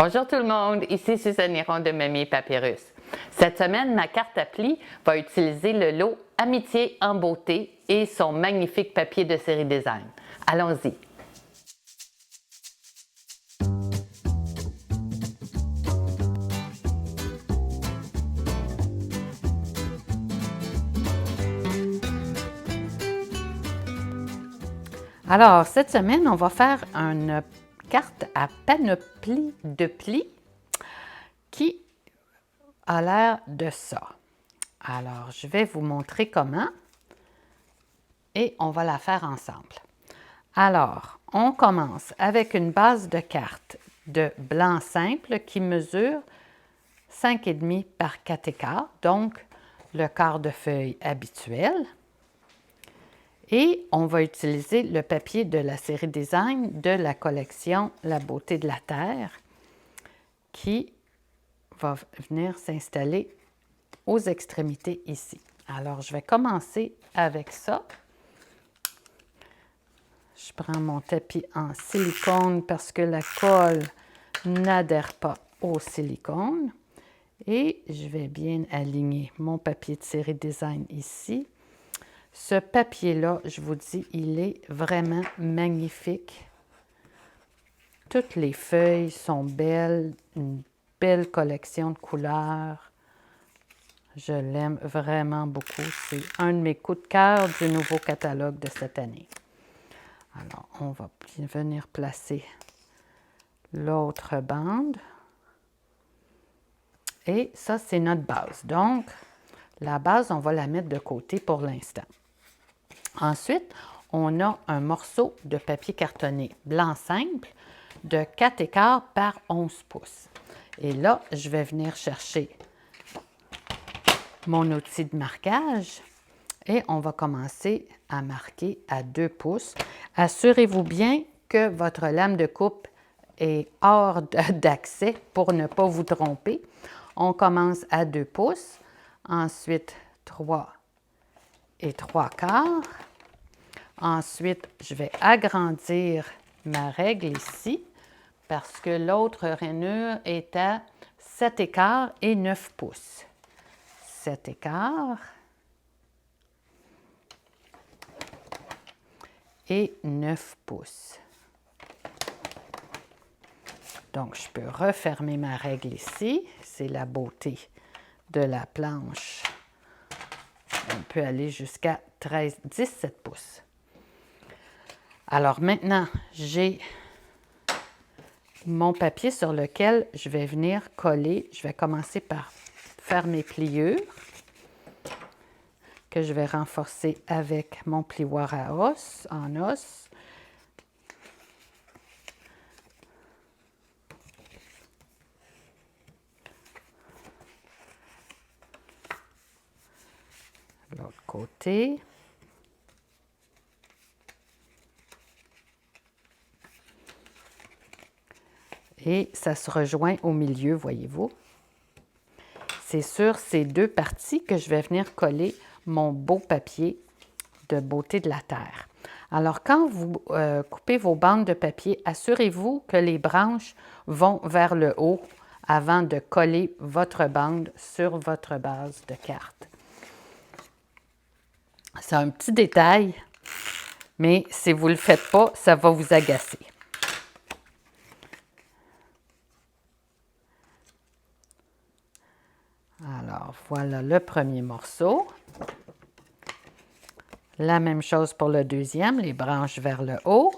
Bonjour tout le monde, ici Suzanne Néron de Mamie Papyrus. Cette semaine, ma carte appli va utiliser le lot Amitié en beauté et son magnifique papier de série design. Allons-y! Alors, cette semaine, on va faire une carte à panoplie de plis qui a l'air de ça. Alors, je vais vous montrer comment et on va la faire ensemble. Alors, on commence avec une base de carte de blanc simple qui mesure 5,5 par 4 /4, donc le quart de feuille habituel. Et on va utiliser le papier de la série Design de la collection La beauté de la terre qui va venir s'installer aux extrémités ici. Alors, je vais commencer avec ça. Je prends mon tapis en silicone parce que la colle n'adhère pas au silicone. Et je vais bien aligner mon papier de série Design ici. Ce papier-là, je vous dis, il est vraiment magnifique. Toutes les feuilles sont belles, une belle collection de couleurs. Je l'aime vraiment beaucoup. C'est un de mes coups de cœur du nouveau catalogue de cette année. Alors, on va venir placer l'autre bande. Et ça, c'est notre base. Donc, la base, on va la mettre de côté pour l'instant. Ensuite, on a un morceau de papier cartonné blanc simple de 4 /4 par 11 pouces. Et là, je vais venir chercher mon outil de marquage et on va commencer à marquer à 2 pouces. Assurez-vous bien que votre lame de coupe est hors d'accès pour ne pas vous tromper. On commence à 2 pouces, ensuite 3 et 3/4. Ensuite, je vais agrandir ma règle ici parce que l'autre rainure est à 7 /4 et 9 pouces. 7 /4 et 9 pouces. Donc, je peux refermer ma règle ici. C'est la beauté de la planche. On peut aller jusqu'à 17 pouces. Alors maintenant, j'ai mon papier sur lequel je vais venir coller. Je vais commencer par faire mes pliures que je vais renforcer avec mon plioir à os, en os. L'autre côté. Et ça se rejoint au milieu, voyez-vous. C'est sur ces deux parties que je vais venir coller mon beau papier de beauté de la terre. Alors, quand vous coupez vos bandes de papier, assurez-vous que les branches vont vers le haut avant de coller votre bande sur votre base de carte. C'est un petit détail, mais si vous ne le faites pas, ça va vous agacer. Alors, voilà le premier morceau. La même chose pour le deuxième, les branches vers le haut.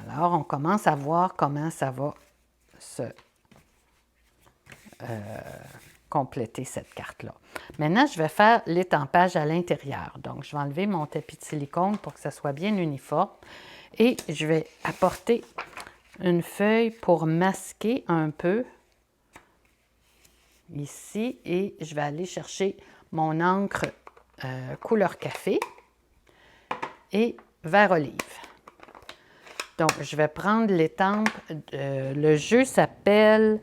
Alors, on commence à voir comment ça va se compléter cette carte-là. Maintenant, je vais faire l'étampage à l'intérieur. Donc, je vais enlever mon tapis de silicone pour que ça soit bien uniforme. Et je vais apporter une feuille pour masquer un peu ici. Et je vais aller chercher mon encre couleur café et vert olive. Donc, je vais prendre l'étampe. Le jeu s'appelle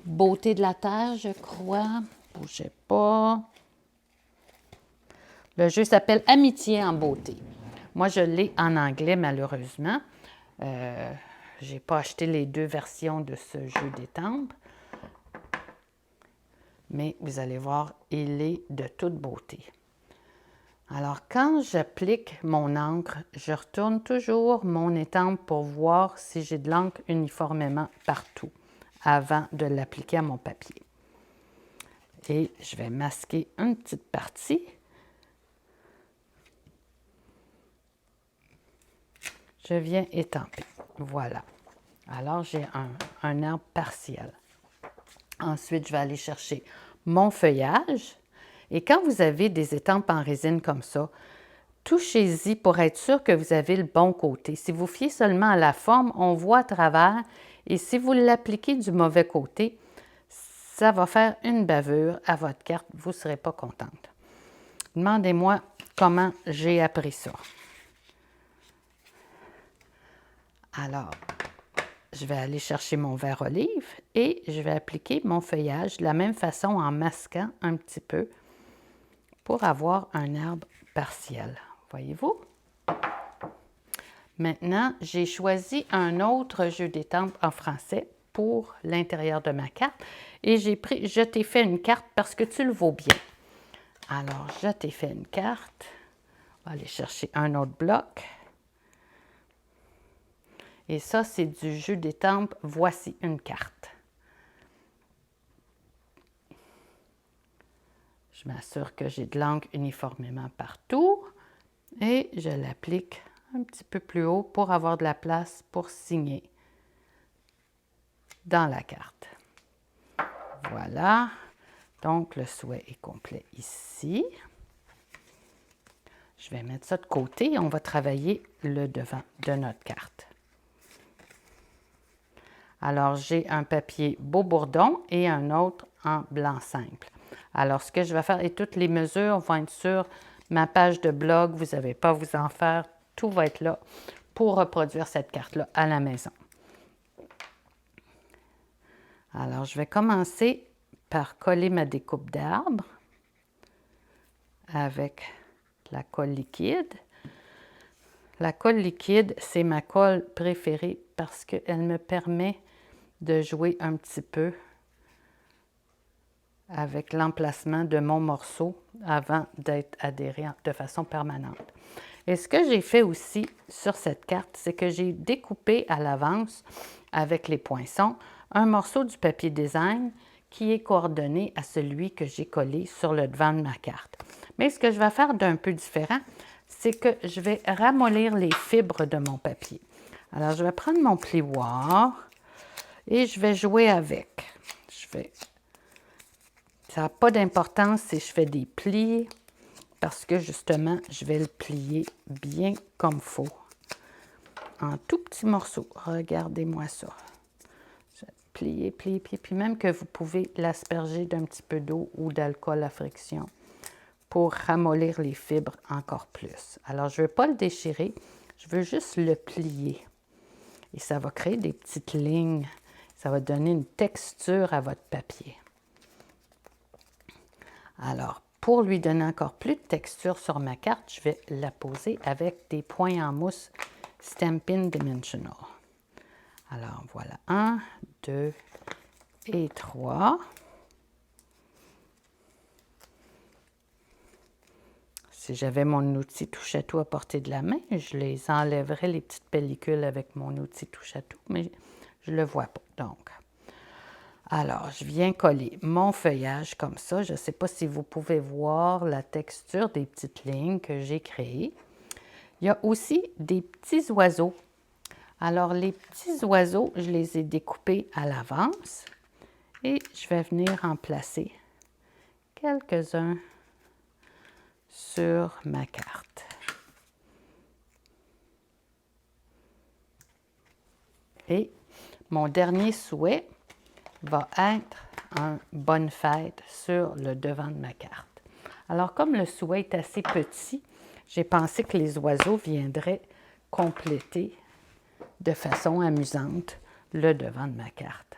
Beauté de la terre, je crois. Bougez pas. Le jeu s'appelle Amitié en beauté. Moi, je l'ai en anglais, malheureusement. Je n'ai pas acheté les deux versions de ce jeu d'étampes. Mais vous allez voir, il est de toute beauté. Alors, quand j'applique mon encre, je retourne toujours mon étampe pour voir si j'ai de l'encre uniformément partout avant de l'appliquer à mon papier. Et je vais masquer une petite partie. Je viens étamper. Voilà. Alors, j'ai un arbre partiel. Ensuite, je vais aller chercher mon feuillage. Et quand vous avez des étampes en résine comme ça, touchez-y pour être sûr que vous avez le bon côté. Si vous fiez seulement à la forme, on voit à travers. Et si vous l'appliquez du mauvais côté, ça va faire une bavure à votre carte. Vous ne serez pas contente. Demandez-moi comment j'ai appris ça. Alors, je vais aller chercher mon verre olive et je vais appliquer mon feuillage de la même façon en masquant un petit peu pour avoir un arbre partiel. Voyez-vous? Maintenant, j'ai choisi un autre jeu d'étampes en français pour l'intérieur de ma carte et je t'ai fait une carte parce que tu le vaux bien. Alors, je t'ai fait une carte. On va aller chercher un autre bloc. Et ça, c'est du jeu d'étampes. Voici une carte. Je m'assure que j'ai de l'encre uniformément partout et je l'applique un petit peu plus haut pour avoir de la place pour signer dans la carte. Voilà. Donc, le souhait est complet ici. Je vais mettre ça de côté et on va travailler le devant de notre carte. Alors, j'ai un papier beau bourdon et un autre en blanc simple. Alors, ce que je vais faire, et toutes les mesures vont être sur ma page de blog, vous n'avez pas à vous en faire, tout va être là pour reproduire cette carte-là à la maison. Alors, je vais commencer par coller ma découpe d'arbre avec la colle liquide. La colle liquide, c'est ma colle préférée parce qu'elle me permet de jouer un petit peu avec l'emplacement de mon morceau avant d'être adhéré de façon permanente. Et ce que j'ai fait aussi sur cette carte, c'est que j'ai découpé à l'avance avec les poinçons un morceau du papier design qui est coordonné à celui que j'ai collé sur le devant de ma carte. Mais ce que je vais faire d'un peu différent, c'est que je vais ramollir les fibres de mon papier. Alors, je vais prendre mon plioir et je vais jouer avec. Ça n'a pas d'importance si je fais des plis parce que justement, je vais le plier bien comme il faut. En tout petits morceaux. Regardez-moi ça. Je vais plier, plier, plier. Puis même que vous pouvez l'asperger d'un petit peu d'eau ou d'alcool à friction pour ramollir les fibres encore plus. Alors, je ne veux pas le déchirer. Je veux juste le plier. Et ça va créer des petites lignes. Ça va donner une texture à votre papier. Alors, pour lui donner encore plus de texture sur ma carte, je vais la poser avec des points en mousse Stampin' Dimensional. Alors, voilà, 1, 2 et 3. Si j'avais mon outil touche-à-tout à portée de la main, je les enlèverais, les petites pellicules, avec mon outil touche-à-tout, mais je ne le vois pas. Donc, alors, je viens coller mon feuillage comme ça. Je ne sais pas si vous pouvez voir la texture des petites lignes que j'ai créées. Il y a aussi des petits oiseaux. Alors, les petits oiseaux, je les ai découpés à l'avance et je vais venir en placer quelques-uns sur ma carte. Et mon dernier souhait va être un bonne fête sur le devant de ma carte. Alors, comme le souhait est assez petit, j'ai pensé que les oiseaux viendraient compléter de façon amusante le devant de ma carte.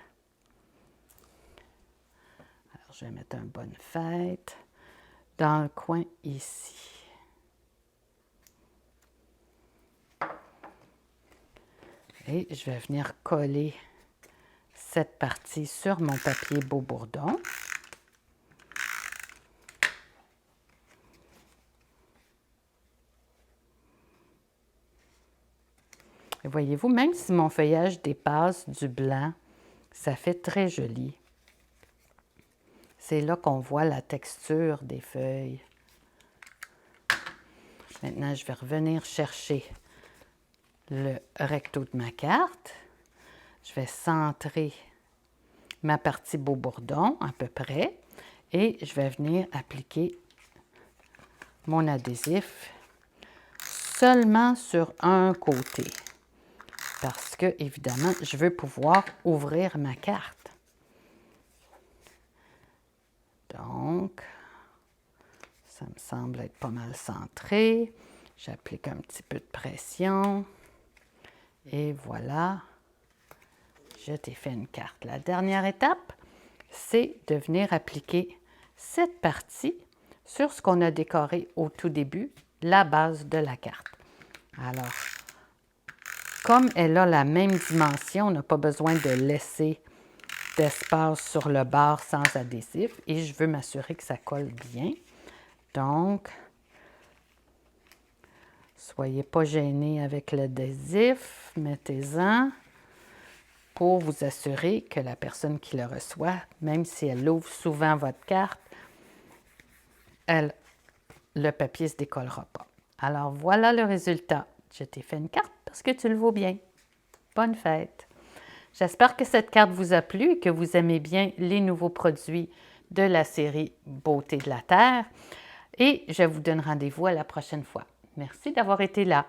Alors, je vais mettre un bonne fête dans le coin ici. Et je vais venir coller cette partie sur mon papier Beau Bourdon. Et voyez-vous, même si mon feuillage dépasse du blanc, ça fait très joli. C'est là qu'on voit la texture des feuilles. Maintenant, je vais revenir chercher le recto de ma carte. Je vais centrer ma partie Beau Bourdon à peu près et je vais venir appliquer mon adhésif seulement sur un côté parce que, évidemment, je veux pouvoir ouvrir ma carte. Donc, ça me semble être pas mal centré. J'applique un petit peu de pression. Et voilà, je t'ai fait une carte. La dernière étape, c'est de venir appliquer cette partie sur ce qu'on a décoré au tout début, la base de la carte. Alors, comme elle a la même dimension, on n'a pas besoin de laisser d'espace sur le bord sans adhésif et je veux m'assurer que ça colle bien. Donc, soyez pas gênés avec l'adhésif, mettez-en pour vous assurer que la personne qui le reçoit, même si elle ouvre souvent votre carte, le papier ne se décollera pas. Alors, voilà le résultat. Je t'ai fait une carte parce que tu le vaux bien. Bonne fête! J'espère que cette carte vous a plu et que vous aimez bien les nouveaux produits de la série Beauté de la Terre. Et je vous donne rendez-vous à la prochaine fois. Merci d'avoir été là.